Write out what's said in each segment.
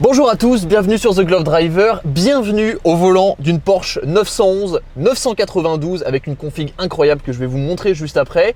Bonjour à tous, bienvenue sur The Glove Driver, bienvenue au volant d'une Porsche 911 992 avec une config incroyable que je vais vous montrer juste après.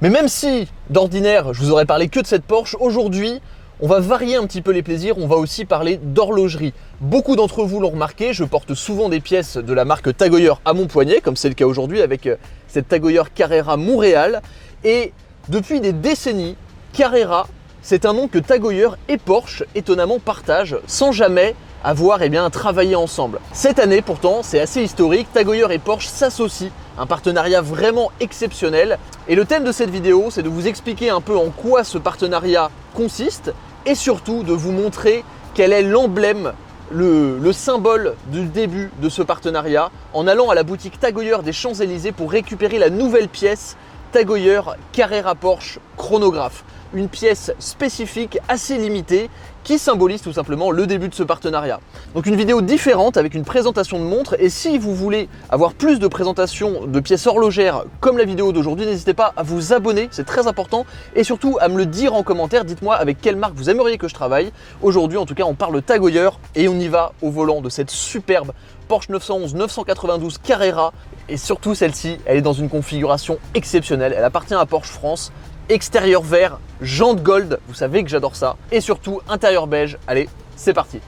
Mais même si d'ordinaire je vous aurais parlé que de cette Porsche, aujourd'hui on va varier un petit peu les plaisirs, on va aussi parler d'horlogerie. Beaucoup d'entre vous l'ont remarqué, je porte souvent des pièces de la marque Tag Heuer à mon poignet, comme c'est le cas aujourd'hui avec cette Tag Heuer Carrera Montréal. Et depuis des décennies, Carrera, c'est un nom que Tag Heuer et Porsche étonnamment partagent sans jamais avoir travaillé ensemble. Cette année pourtant, c'est assez historique, Tag Heuer et Porsche s'associent, un partenariat vraiment exceptionnel. Et le thème de cette vidéo, c'est de vous expliquer un peu en quoi ce partenariat consiste et surtout de vous montrer quel est l'emblème, le symbole du début de ce partenariat en allant à la boutique Tag Heuer des Champs-Élysées pour récupérer la nouvelle pièce Tag Heuer Carrera Porsche chronographe. Une pièce spécifique assez limitée qui symbolise tout simplement le début de ce partenariat. Donc une vidéo différente avec une présentation de montre, et si vous voulez avoir plus de présentations de pièces horlogères comme la vidéo d'aujourd'hui, n'hésitez pas à vous abonner, c'est très important, et surtout à me le dire en commentaire, dites-moi avec quelle marque vous aimeriez que je travaille. Aujourd'hui en tout cas on parle Tag Heuer et on y va au volant de cette superbe Porsche 911 992 Carrera, et surtout celle-ci, elle est dans une configuration exceptionnelle, elle appartient à Porsche France. Extérieur vert, jantes gold, vous savez que j'adore ça. Et surtout, intérieur beige. Allez, c'est parti.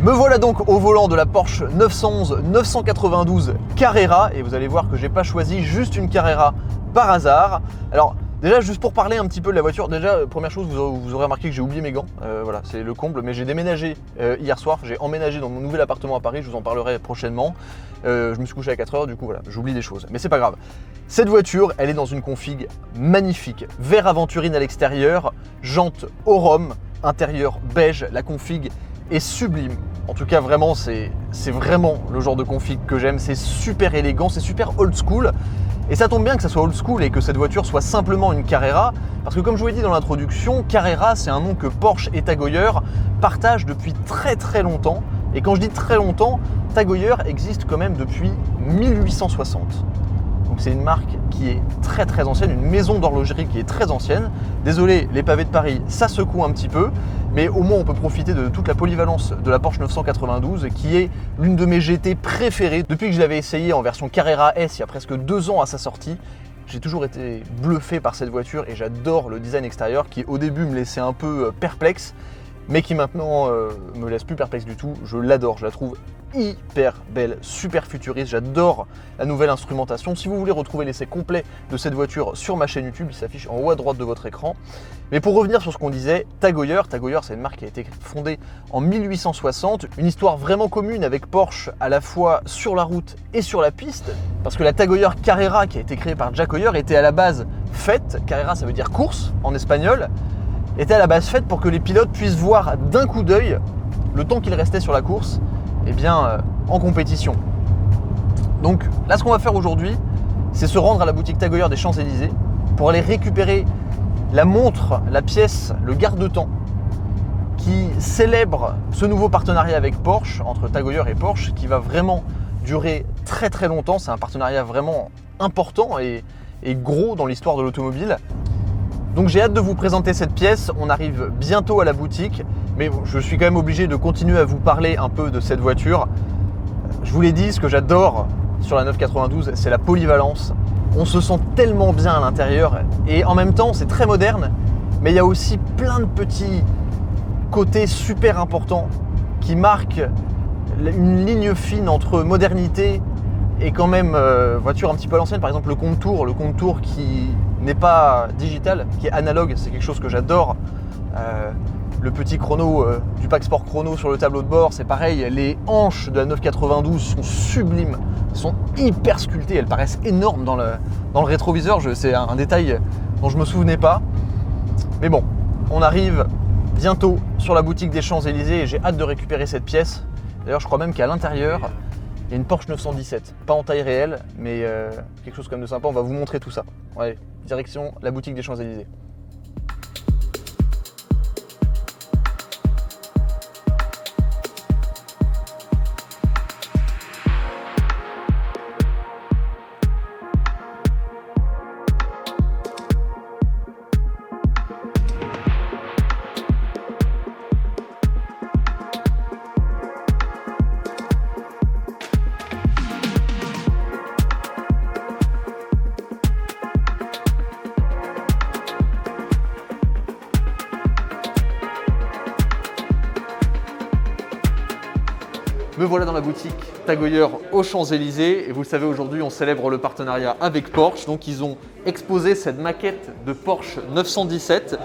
Me voilà donc au volant de la Porsche 911 992 Carrera. Et vous allez voir que j'ai pas choisi juste une Carrera par hasard. Alors, déjà, juste pour parler un petit peu de la voiture, déjà, première chose, vous aurez remarqué que j'ai oublié mes gants. Voilà, c'est le comble, mais j'ai déménagé hier soir, j'ai emménagé dans mon nouvel appartement à Paris, je vous en parlerai prochainement. Je me suis couché à 4 heures, du coup, voilà, j'oublie des choses, mais c'est pas grave. Cette voiture, elle est dans une config magnifique. Vert aventurine à l'extérieur, jantes au rhum, intérieur beige, la config est sublime. En tout cas, vraiment, c'est vraiment le genre de config que j'aime, c'est super élégant, c'est super old school. Et ça tombe bien que ça soit old school et que cette voiture soit simplement une Carrera, parce que comme je vous l'ai dit dans l'introduction, Carrera c'est un nom que Porsche et Tag Heuer partagent depuis très très longtemps. Et quand je dis très longtemps, Tag Heuer existe quand même depuis 1860. Donc c'est une marque qui est très très ancienne, une maison d'horlogerie qui est très ancienne. Désolé, les pavés de Paris, ça secoue un petit peu, mais au moins on peut profiter de toute la polyvalence de la Porsche 992 qui est l'une de mes GT préférées. Depuis que je l'avais essayé en version Carrera S il y a presque 2 ans à sa sortie, j'ai toujours été bluffé par cette voiture et j'adore le design extérieur qui au début me laissait un peu perplexe, mais qui maintenant me laisse plus perplexe du tout. Je l'adore, je la trouve hyper belle, super futuriste, j'adore la nouvelle instrumentation. Si vous voulez retrouver l'essai complet de cette voiture sur ma chaîne YouTube, il s'affiche en haut à droite de votre écran. Mais pour revenir sur ce qu'on disait, Tag Heuer c'est une marque qui a été fondée en 1860, une histoire vraiment commune avec Porsche à la fois sur la route et sur la piste, parce que la Tag Heuer Carrera qui a été créée par Jack Heuer était à la base faite, Carrera ça veut dire course en espagnol, était à la base faite pour que les pilotes puissent voir d'un coup d'œil le temps qu'il restait sur la course en compétition. Donc là ce qu'on va faire aujourd'hui, c'est se rendre à la boutique Tag Heuer des Champs-Élysées pour aller récupérer la montre, la pièce, le garde-temps qui célèbre ce nouveau partenariat avec Porsche, entre Tag Heuer et Porsche, qui va vraiment durer très très longtemps. C'est un partenariat vraiment important et gros dans l'histoire de l'automobile. Donc j'ai hâte de vous présenter cette pièce, on arrive bientôt à la boutique, mais je suis quand même obligé de continuer à vous parler un peu de cette voiture. Je vous l'ai dit, ce que j'adore sur la 992, c'est la polyvalence. On se sent tellement bien à l'intérieur et en même temps c'est très moderne, mais il y a aussi plein de petits côtés super importants qui marquent une ligne fine entre modernité et quand même voiture un petit peu à l'ancienne. Par exemple le compte tour qui n'est pas digital, qui est analogue, c'est quelque chose que j'adore. Le petit chrono du pack sport chrono sur le tableau de bord, c'est pareil. Les hanches de la 992 sont sublimes, sont hyper sculptées, elles paraissent énormes dans le rétroviseur. C'est un détail dont je me souvenais pas. Mais bon, on arrive bientôt sur la boutique des Champs-Élysées et j'ai hâte de récupérer cette pièce. D'ailleurs je crois même qu'à l'intérieur il y a une Porsche 917, pas en taille réelle, mais quelque chose comme de sympa. On va vous montrer tout ça. Ouais, direction la boutique des Champs-Élysées. voilà dans la boutique Tag Heuer aux Champs-Élysées et vous le savez, aujourd'hui on célèbre le partenariat avec Porsche. Donc ils ont exposé cette maquette de Porsche 917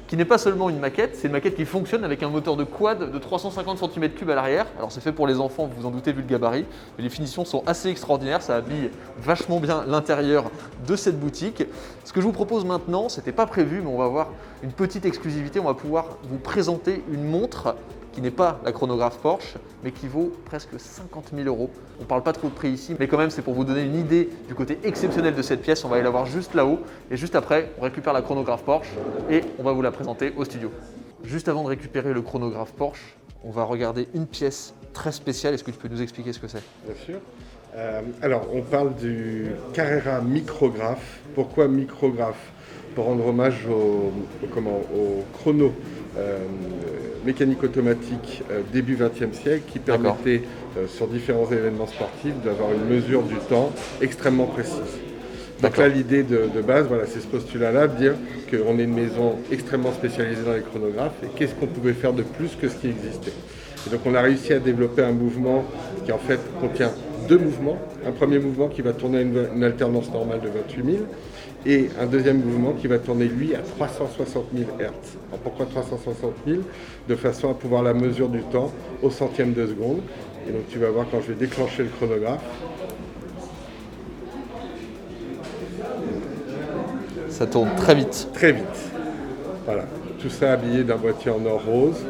qui n'est pas seulement une maquette, c'est une maquette qui fonctionne avec un moteur de quad de 350 cm3 à l'arrière. Alors c'est fait pour les enfants, vous vous en doutez vu le gabarit, mais les finitions sont assez extraordinaires, ça habille vachement bien l'intérieur de cette boutique. Ce que je vous propose maintenant, c'était pas prévu, mais on va avoir une petite exclusivité, on va pouvoir vous présenter une montre qui n'est pas la chronographe Porsche, mais qui vaut presque 50 000 €. On ne parle pas trop de prix ici, mais quand même c'est pour vous donner une idée du côté exceptionnel de cette pièce. On va aller la voir juste là-haut, et juste après, on récupère la chronographe Porsche, et on va vous la présenter au studio. Juste avant de récupérer le chronographe Porsche, on va regarder une pièce très spéciale. Est-ce que tu peux nous expliquer ce que c'est? Bien sûr. Alors, on parle du Carrera micrographe. Pourquoi micrographe? Pour rendre hommage au chrono mécanique automatique début XXe siècle qui permettait sur différents événements sportifs d'avoir une mesure du temps extrêmement précise. Donc là, l'idée de base, voilà, c'est ce postulat-là, de dire qu'on est une maison extrêmement spécialisée dans les chronographes et qu'est-ce qu'on pouvait faire de plus que ce qui existait. Et donc on a réussi à développer un mouvement qui en fait contient deux mouvements. Un premier mouvement qui va tourner à une alternance normale de 28 000 et un deuxième mouvement qui va tourner lui à 360 000 Hz. Alors pourquoi 360 000? De façon à pouvoir la mesure du temps au centième de seconde. Et donc tu vas voir quand je vais déclencher le chronographe. Ça tourne très vite. Très vite. Voilà. Tout ça habillé d'un boîtier en or rose,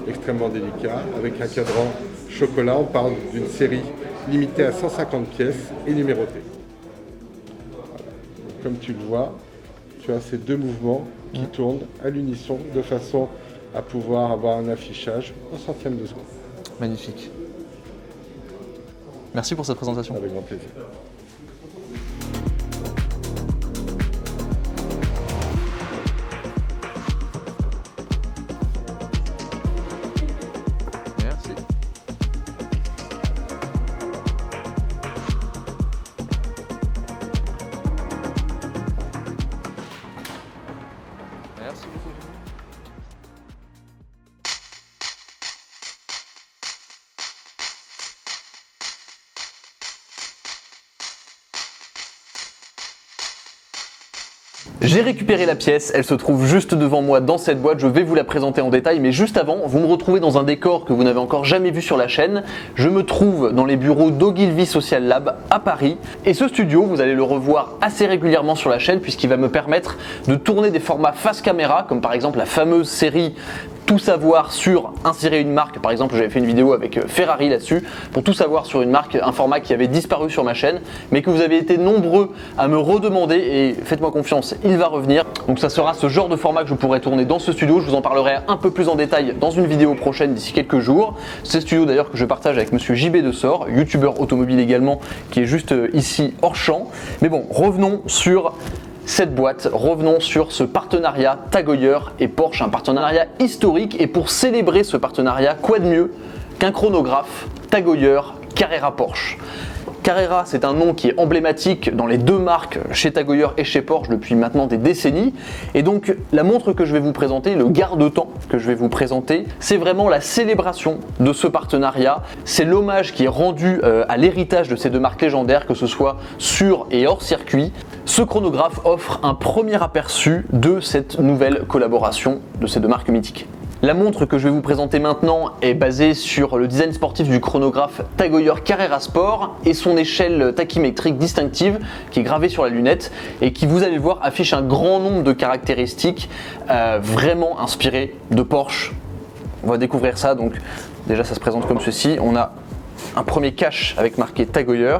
extrêmement délicat, avec un cadran chocolat. On parle d'une série limitée à 150 pièces et numérotée. Voilà. Comme tu le vois, tu as ces deux mouvements qui tournent à l'unisson de façon à pouvoir avoir un affichage au centième de seconde. Magnifique. Merci pour cette présentation. Avec grand plaisir. Merci. Merci beaucoup. J'ai récupéré la pièce, elle se trouve juste devant moi dans cette boîte, je vais vous la présenter en détail, mais juste avant, vous me retrouvez dans un décor que vous n'avez encore jamais vu sur la chaîne. Je me trouve dans les bureaux d'Ogilvy Social Lab à Paris, et ce studio, vous allez le revoir assez régulièrement sur la chaîne puisqu'il va me permettre de tourner des formats face caméra, comme par exemple la fameuse série Tout savoir sur insérer une marque. Par exemple, j'avais fait une vidéo avec Ferrari là-dessus, pour tout savoir sur une marque, un format qui avait disparu sur ma chaîne, mais que vous avez été nombreux à me redemander, et faites-moi confiance, il va revenir. Donc ça sera ce genre de format que je pourrai tourner dans ce studio. Je vous en parlerai un peu plus en détail dans une vidéo prochaine d'ici quelques jours. C'est ce studio d'ailleurs que je partage avec monsieur JB de Sort, youtubeur automobile également, qui est juste ici hors champ. Mais bon, revenons sur cette boîte, revenons sur ce partenariat Tag Heuer et Porsche, un partenariat historique, et pour célébrer ce partenariat, quoi de mieux qu'un chronographe Tag Heuer Carrera Porsche. Carrera, c'est un nom qui est emblématique dans les deux marques, chez Tag Heuer et chez Porsche, depuis maintenant des décennies. Et donc la montre que je vais vous présenter, le garde-temps que je vais vous présenter, c'est vraiment la célébration de ce partenariat. C'est l'hommage qui est rendu à l'héritage de ces deux marques légendaires, que ce soit sur et hors circuit. Ce chronographe offre un premier aperçu de cette nouvelle collaboration de ces deux marques mythiques. La montre que je vais vous présenter maintenant est basée sur le design sportif du chronographe Tag Heuer Carrera Sport et son échelle tachymétrique distinctive qui est gravée sur la lunette et qui, vous allez le voir, affiche un grand nombre de caractéristiques vraiment inspirées de Porsche. On va découvrir ça. Donc déjà, ça se présente comme ceci. On a un premier cache avec marqué Tag Heuer.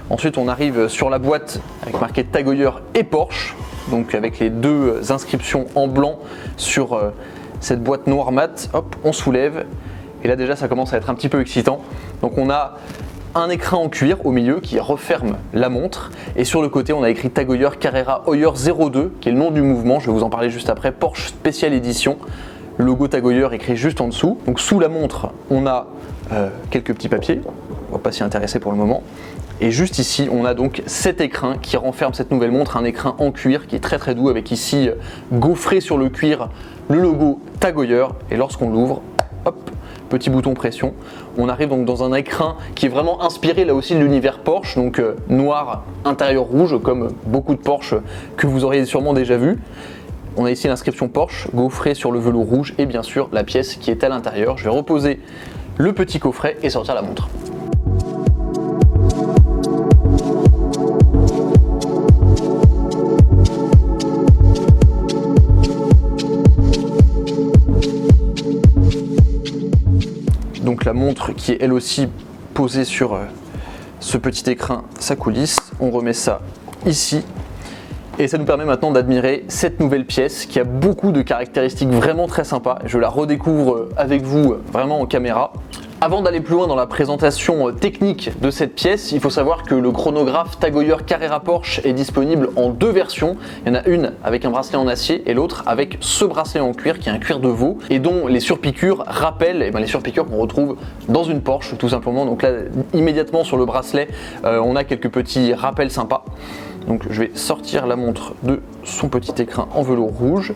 Ensuite, on arrive sur la boîte avec marqué Tag Heuer et Porsche, donc avec les deux inscriptions en blanc sur cette boîte noire mat. Hop, on soulève et là déjà ça commence à être un petit peu excitant. Donc on a un écrin en cuir au milieu qui referme la montre, et sur le côté on a écrit Tag Heuer Carrera Heuer 02 qui est le nom du mouvement. Je vais vous en parler juste après. Porsche Special Edition, le logo Tag Heuer écrit juste en dessous. Donc sous la montre on a quelques petits papiers, on va pas s'y intéresser pour le moment. Et juste ici, on a donc cet écrin qui renferme cette nouvelle montre, un écrin en cuir qui est très très doux, avec ici gaufré sur le cuir le logo Tag Heuer. Et lorsqu'on l'ouvre, hop, petit bouton pression. On arrive donc dans un écrin qui est vraiment inspiré là aussi de l'univers Porsche, donc noir, intérieur rouge, comme beaucoup de Porsche que vous auriez sûrement déjà vu. On a ici l'inscription Porsche, gaufrée sur le velours rouge et bien sûr la pièce qui est à l'intérieur. Je vais reposer le petit coffret et sortir la montre. Donc la montre qui est elle aussi posée sur ce petit écrin, sa coulisse. On remet ça ici. Et ça nous permet maintenant d'admirer cette nouvelle pièce qui a beaucoup de caractéristiques vraiment très sympas. Je la redécouvre avec vous vraiment en caméra. Avant d'aller plus loin dans la présentation technique de cette pièce, il faut savoir que le chronographe Tag Heuer Carrera Porsche est disponible en deux versions. Il y en a une avec un bracelet en acier et l'autre avec ce bracelet en cuir qui est un cuir de veau et dont les surpiqûres rappellent les surpiqûres qu'on retrouve dans une Porsche tout simplement. Donc là, immédiatement sur le bracelet, on a quelques petits rappels sympas. Donc je vais sortir la montre de son petit écrin en velours rouge.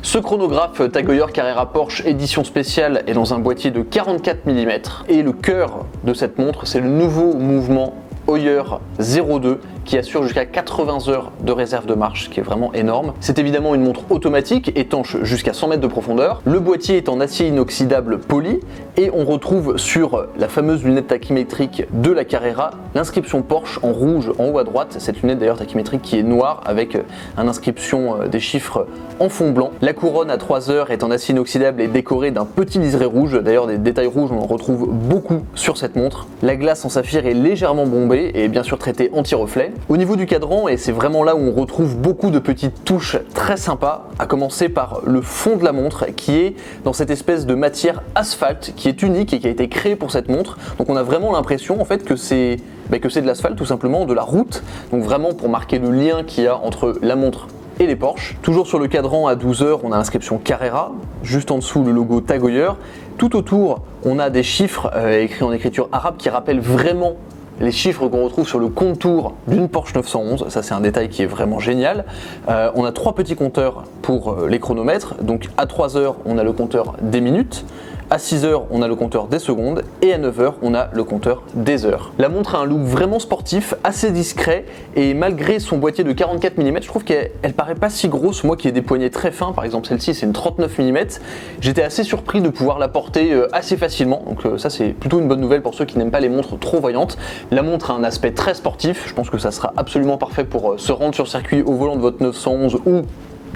Ce chronographe Tag Heuer Carrera Porsche édition spéciale est dans un boîtier de 44 mm et le cœur de cette montre c'est le nouveau mouvement Heuer 02 qui assure jusqu'à 80 heures de réserve de marche, ce qui est vraiment énorme. C'est évidemment une montre automatique, étanche jusqu'à 100 mètres de profondeur. Le boîtier est en acier inoxydable poli et on retrouve sur la fameuse lunette tachymétrique de la Carrera l'inscription Porsche en rouge en haut à droite. Cette lunette d'ailleurs tachymétrique qui est noire avec une inscription des chiffres en fond blanc. La couronne à 3 heures est en acier inoxydable et décorée d'un petit liseré rouge. D'ailleurs des détails rouges on en retrouve beaucoup sur cette montre. La glace en saphir est légèrement bombée et bien sûr traitée anti-reflet. Au niveau du cadran, et c'est vraiment là où on retrouve beaucoup de petites touches très sympas, à commencer par le fond de la montre qui est dans cette espèce de matière asphalte qui est unique et qui a été créée pour cette montre. Donc on a vraiment l'impression en fait que c'est de l'asphalte tout simplement, de la route. Donc vraiment pour marquer le lien qu'il y a entre la montre et les Porsche. Toujours sur le cadran à 12 heures, on a l'inscription Carrera, juste en dessous le logo Tag Heuer. Tout autour, on a des chiffres écrits en écriture arabe qui rappellent vraiment les chiffres qu'on retrouve sur le contour d'une Porsche 911, ça c'est un détail qui est vraiment génial. On a 3 petits compteurs pour les chronomètres, donc à 3 heures on a le compteur des minutes, à 6 heures on a le compteur des secondes et à 9 heures on a le compteur des heures. La montre a un look vraiment sportif, assez discret et malgré son boîtier de 44 mm, je trouve qu'elle paraît pas si grosse. Moi qui ai des poignets très fins, par exemple celle-ci c'est une 39 mm, j'étais assez surpris de pouvoir la porter assez facilement, donc ça c'est plutôt une bonne nouvelle pour ceux qui n'aiment pas les montres trop voyantes. La montre a un aspect très sportif, je pense que ça sera absolument parfait pour se rendre sur circuit au volant de votre 911 ou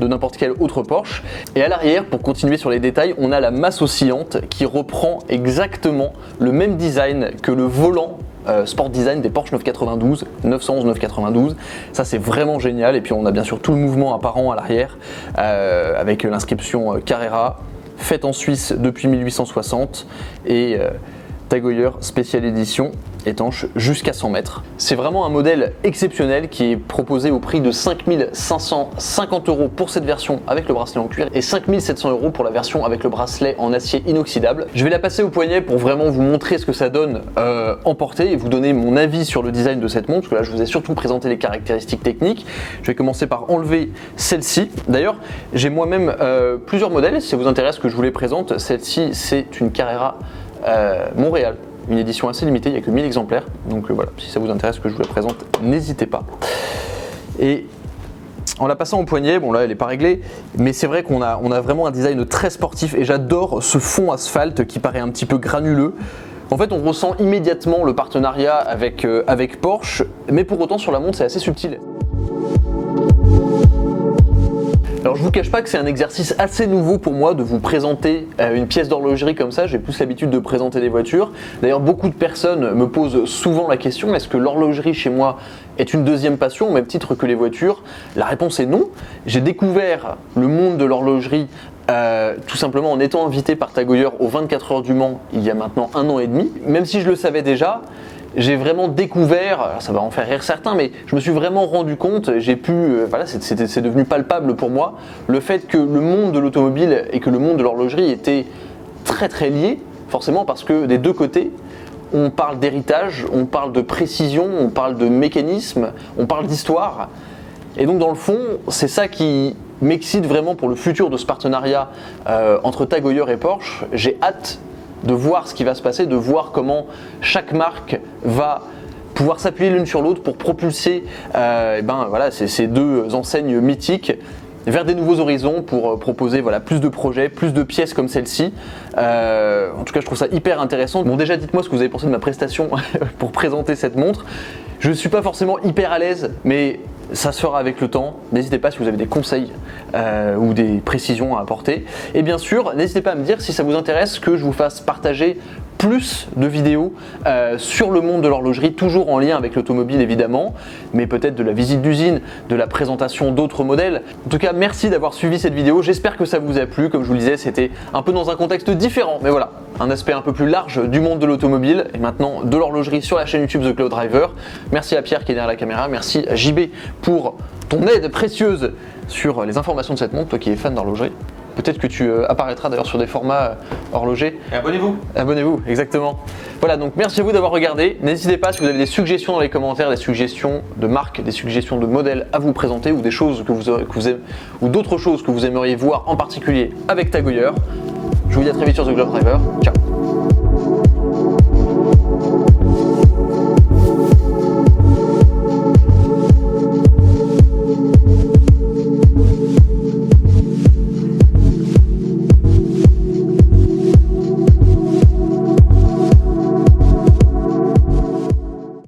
de n'importe quelle autre Porsche. Et à l'arrière, pour continuer sur les détails, on a la masse oscillante qui reprend exactement le même design que le volant sport design des Porsche 992, 911 992. Ça c'est vraiment génial. Et puis on a bien sûr tout le mouvement apparent à l'arrière avec l'inscription Carrera, faite en Suisse depuis 1860 et Tag Heuer spéciale édition, étanche jusqu'à 100 mètres. C'est vraiment un modèle exceptionnel qui est proposé au prix de 5 550 € pour cette version avec le bracelet en cuir et 5 700 € pour la version avec le bracelet en acier inoxydable. Je vais la passer au poignet pour vraiment vous montrer ce que ça donne en portée et vous donner mon avis sur le design de cette montre, parce que là je vous ai surtout présenté les caractéristiques techniques. Je vais commencer par enlever celle-ci. D'ailleurs, j'ai moi-même plusieurs modèles, si ça vous intéresse que je vous les présente. Celle-ci, c'est une Carrera Montréal. Une édition assez limitée, il n'y a que 1000 exemplaires. Donc voilà, si ça vous intéresse que je vous la présente, n'hésitez pas. Et en la passant au poignet, bon là elle n'est pas réglée, mais c'est vrai qu'on a vraiment un design très sportif et j'adore ce fond asphalte qui paraît un petit peu granuleux. En fait on ressent immédiatement le partenariat avec Porsche, mais pour autant sur la montre c'est assez subtil. Alors je vous cache pas que c'est un exercice assez nouveau pour moi de vous présenter une pièce d'horlogerie comme ça. J'ai plus l'habitude de présenter des voitures. D'ailleurs beaucoup de personnes me posent souvent la question, est-ce que l'horlogerie chez moi est une deuxième passion au même titre que les voitures? La réponse est non. J'ai découvert le monde de l'horlogerie tout simplement en étant invité par Tag Heuer aux 24 heures du Mans il y a maintenant 1 an et demi. Même si je le savais déjà, j'ai vraiment découvert, ça va en faire rire certains, mais je me suis vraiment rendu compte, j'ai pu, voilà, c'est devenu palpable pour moi, le fait que le monde de l'automobile et que le monde de l'horlogerie étaient très très liés, forcément parce que des deux côtés, on parle d'héritage, on parle de précision, on parle de mécanisme, on parle d'histoire. Et donc dans le fond, c'est ça qui m'excite vraiment pour le futur de ce partenariat entre Tag Heuer et Porsche. J'ai hâte de voir ce qui va se passer, de voir comment chaque marque va pouvoir s'appuyer l'une sur l'autre pour propulser ces deux enseignes mythiques vers des nouveaux horizons, pour proposer plus de projets, plus de pièces comme celle-ci. En tout cas, je trouve ça hyper intéressant. Bon, déjà, dites-moi ce que vous avez pensé de ma prestation pour présenter cette montre. Je ne suis pas forcément hyper à l'aise, mais ça se fera avec le temps. N'hésitez pas si vous avez des conseils ou des précisions à apporter. Et bien sûr, n'hésitez pas à me dire si ça vous intéresse que je vous fasse partager plus de vidéos sur le monde de l'horlogerie, toujours en lien avec l'automobile évidemment, mais peut-être de la visite d'usine, de la présentation d'autres modèles. En tout cas, merci d'avoir suivi cette vidéo, j'espère que ça vous a plu. Comme je vous le disais, c'était un peu dans un contexte différent, mais voilà, un aspect un peu plus large du monde de l'automobile et maintenant de l'horlogerie sur la chaîne YouTube The Cloud Driver. Merci à Pierre qui est derrière la caméra, merci à JB pour ton aide précieuse sur les informations de cette montre, toi qui es fan d'horlogerie. Peut-être que tu apparaîtras d'ailleurs sur des formats horlogers. Et abonnez-vous. Abonnez-vous, exactement. Voilà, donc merci à vous d'avoir regardé. N'hésitez pas si vous avez des suggestions dans les commentaires, des suggestions de marques, des suggestions de modèles à vous présenter ou des choses ou d'autres choses que vous aimeriez voir en particulier avec Tag Heuer. Je vous dis à très vite sur The Cloud Driver. Ciao.